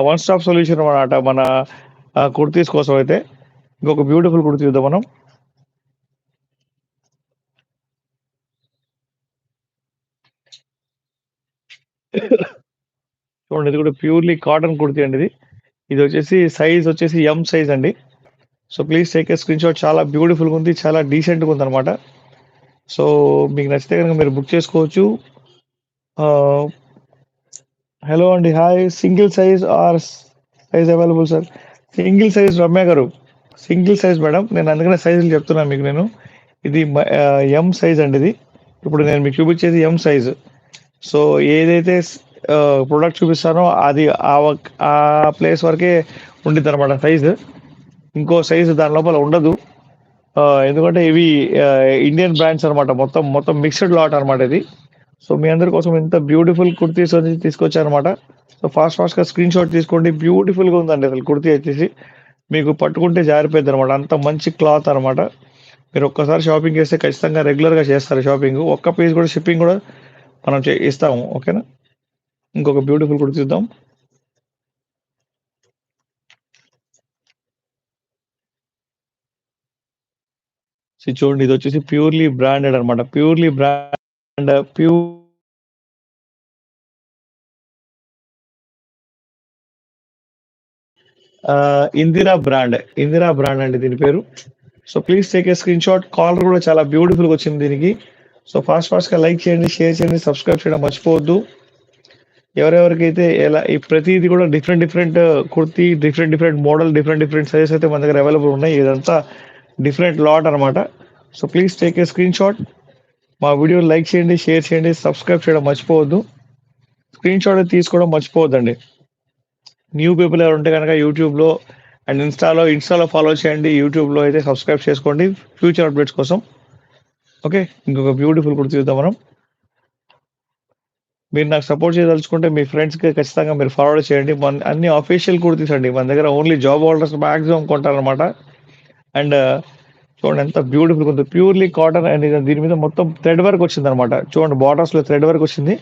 One stop solution అనమాట మన కుర్తీస్ కోసం అయితే. ఇంకొక బ్యూటిఫుల్ కుర్తీ చూద్దాం మనం. చూడండి, ఇది కూడా ప్యూర్లీ కాటన్ కుర్తీ అండి ఇది. ఇది వచ్చేసి సైజ్ వచ్చేసి ఎం సైజ్ అండి. So please take a screen shot. చాలా బ్యూటిఫుల్గా ఉంది, చాలా డీసెంట్గా ఉంది అనమాట. సో మీకు నచ్చితే కనుక మీరు బుక్ చేసుకోవచ్చు. హలో అండి, hi. Single size or size available sir? Single size Ramya గారు, సింగిల్ సైజ్ మేడం. నేను అందుకనే సైజులు చెప్తున్నాను మీకు నేను. ఇది ఎం సైజ్ అండి ఇది. ఇప్పుడు నేను మీకు చూపించేది ఎం సైజ్. సో ఏదైతే ప్రోడక్ట్ చూపిస్తానో అది ఆ ప్లేస్ వరకే ఉండిద్ది అనమాట సైజు. ఇంకో సైజు దాని లోపల ఉండదు. ఎందుకంటే ఇవి ఇండియన్ బ్రాండ్స్ అనమాట, మొత్తం మొత్తం మిక్స్డ్ లాట్ అనమాట ఇది. సో మీ అందరి కోసం ఇంత బ్యూటిఫుల్ కుర్తీస్ అని తీసుకొచ్చారనమాట. సో ఫాస్ట్గా స్క్రీన్ షాట్ తీసుకోండి. బ్యూటిఫుల్గా ఉందండి అసలు కుర్తీ వచ్చేసి. మీకు పట్టుకుంటే జారిపోద్ది అనమాట, అంత మంచి క్లాత్ అనమాట. మీరు ఒక్కసారి షాపింగ్ చేస్తే ఖచ్చితంగా రెగ్యులర్గా చేస్తారు షాపింగ్. ఒక్క పీస్ కూడా షిప్పింగ్ కూడా మనం ఇస్తాము, ఓకేనా. ఇంకొక బ్యూటిఫుల్ కుర్తీ చూద్దాం. చూడండి, ఇది వచ్చేసి ప్యూర్లీ బ్రాండెడ్ అనమాట. ప్యూర్లీ బ్రాండ్ ఇందిరా బ్రాండ్ అండి దీని పేరు. So please take a screenshot. Collar కూడా చాలా బ్యూటిఫుల్గా వచ్చింది దీనికి. సో ఫాస్ట్గా లైక్ చేయండి, షేర్ చేయండి, సబ్స్క్రైబ్ చేయడం మర్చిపోవద్దు. ఎవరెవరికైతే ఎలా ఈ ప్రతిది కూడా different kurti, different model, different sizes అయితే మన దగ్గర అవైలబుల్ ఉన్నాయి. ఇదంతా డిఫరెంట్ లాట్ అనమాట. So please take a screen shot. మా వీడియో లైక్ చేయండి, షేర్ చేయండి, సబ్స్క్రైబ్ చేయడం మర్చిపోవద్దు. స్క్రీన్ షాట్ తీసుకోవడం మర్చిపోవద్దండి. న్యూ పీపుల్ ఎవరు ఉంటే కనుక యూట్యూబ్లో అండ్ ఇన్స్టాలో ఫాలో చేయండి. యూట్యూబ్లో అయితే సబ్స్క్రైబ్ చేసుకోండి ఫ్యూచర్ అప్డేట్స్ కోసం. ఓకే, ఇంకొక బ్యూటిఫుల్ కుర్తీ చూద్దాం మనం. మీరు నాకు సపోర్ట్ చేయదలుచుకుంటే మీ ఫ్రెండ్స్కి ఖచ్చితంగా మీరు ఫార్వర్డ్ చేయండి. అన్ని అఫీషియల్ కుర్తీస్ అండి మన దగ్గర. ఓన్లీ జాబ్ హోల్డర్స్ మ్యాక్సిమం కొంటారనమాట. అండ్ చూడండి ఎంత బ్యూటిఫుల్ ఉంది, ప్యూర్లీ కాటన్. అండ్ దీని మీద మొత్తం థ్రెడ్ వర్క్ వచ్చింది అనమాట. చూడండి, బార్డర్స్లో థ్రెడ్ వర్క్ వచ్చింది.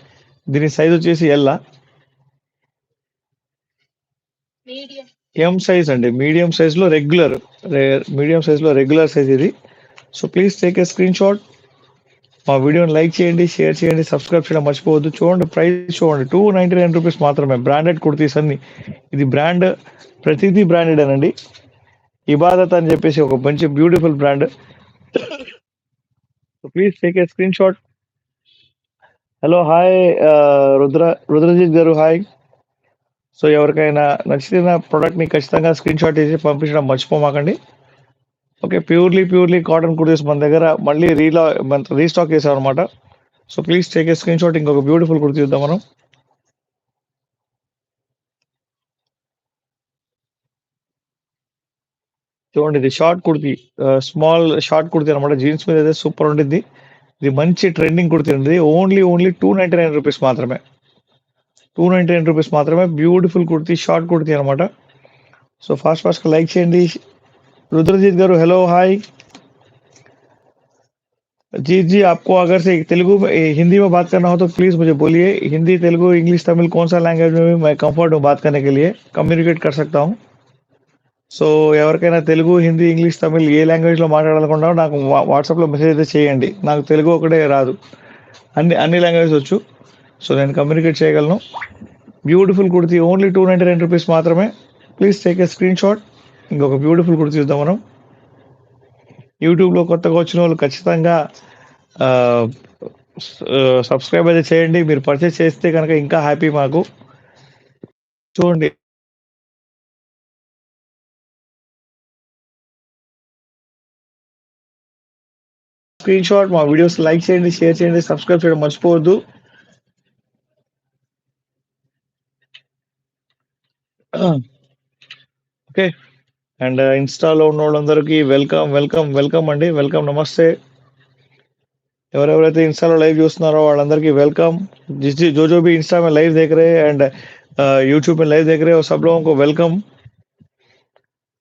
దీని సైజ్ వచ్చేసి ఎం సైజ్ అండి. మీడియం సైజ్లో రెగ్యులర్ సైజ్ ఇది. So please take a screen shot. మా వీడియోని లైక్ చేయండి, షేర్ చేయండి, సబ్స్క్రైబ్ చేయడం మర్చిపోవద్దు. చూడండి, ప్రైస్ చూడండి, 299 రూపీస్ మాత్రమే. బ్రాండెడ్ కుర్తీస్ అన్ని. ఇది బ్రాండ్, ప్రతిదీ బ్రాండెడ్ అనండి. ఇబాదత్ అని చెప్పేసి ఒక మంచి beautiful brand. So please take a screenshot. Hello, hi Rudrajit గారు, హాయ్. సో ఎవరికైనా నచ్చిన ప్రోడక్ట్ని ఖచ్చితంగా స్క్రీన్ షాట్ చేసి పంపించడం మర్చిపోమాకండి. ఓకే, ప్యూర్లీ కాటన్ కుర్తీస్ మన దగ్గర మళ్ళీ రీస్టాక్ చేసాం అనమాట. So please take a screen shot. ఇంకొక బ్యూటిఫుల్ కుర్తీ చూద్దాం మనం. చూడండి, ఇది short kurti, small short kurti అనమాట. జీన్స్ మీద అయితే సూపర్ ఉంటుంది. ఇది మంచి ట్రెండింగ్ కుర్తీ ఉంది. ఓన్లీ 299 రూపీస్ మాత్రమే. 299 రూపీస్ మాత్రమే. బ్యూటిఫుల్ కుర్తీ, షార్ట్ కుర్తీ అనమాట. సో ఫాస్ట్గా లైక్ చేయండి. रुद्रजीत गारू, हेलो हाय जी, आपको अगर से तेलुगु में हिंदी में बात करना हो तो प्लीज़ मुझे बोलिए. हिंदी, तेलुगु, इंग्लिश, तमिल, कौन सा लैंग्वेज में भी मैं कंफर्ट हूँ बात करने के लिए, कम्युनिकेट कर सकता हूँ. సో ఎవరికైనా తెలుగు, హిందీ, ఇంగ్లీష్, తమిళ్ ఏ లాంగ్వేజ్లో మాట్లాడాలనుకున్నా నాకు వాట్సాప్లో మెసేజ్ అయితే చేయండి. నాకు తెలుగు ఒకటే రాదు, అన్ని లాంగ్వేజ్ వచ్చు. సో నేను కమ్యూనికేట్ చేయగలను. బ్యూటిఫుల్ కుర్తీ, ఓన్లీ 299 రూపీస్ మాత్రమే. Please take a screen shot. ఇంకొక బ్యూటిఫుల్ కుర్తీ చూద్దాం మనం. యూట్యూబ్లో కొత్తగా వచ్చిన వాళ్ళు ఖచ్చితంగా సబ్స్క్రైబ్ అయితే చేయండి. మీరు పర్చేస్ చేస్తే కనుక ఇంకా హ్యాపీ మాకు. చూడండి, స్క్రీన్ షాట్. మా వీడియోస్ లైక్ చేయండి, షేర్ చేయండి, సబ్స్క్రైబ్ చేయడం మర్చిపోవద్దు. ఓకే, అండ్ ఇన్స్టాలో ఉన్న వాళ్ళందరికీ వెల్కమ్ అండి. వెల్కమ్, నమస్తే. ఎవరెవరైతే ఇన్స్టాలో లైవ్ చూస్తున్నారో వాళ్ళందరికీ వెల్कम. जो भी इंस्टा में लाइव देख रहे हैं एंड यूट्यूब में लाइव देख रहे हो, सब लोगों को वेलकम.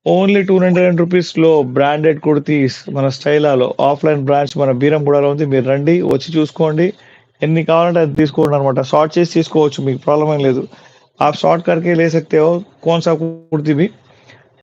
ఓన్లీ 299 రూపీస్లో బ్రాండెడ్ కుర్తీస్ మన స్టైలాలో. ఆఫ్లైన్ బ్రాంచ్ మన బీరంగూడలో ఉంది. మీరు రండి, వచ్చి చూసుకోండి. ఎన్ని కావాలంటే అది తీసుకోండి అనమాట. షార్ట్ చేసి తీసుకోవచ్చు, మీకు ప్రాబ్లం ఏం లేదు. आप शॉर्ट करके ले सकते हो कौन सा कुर्ती भी।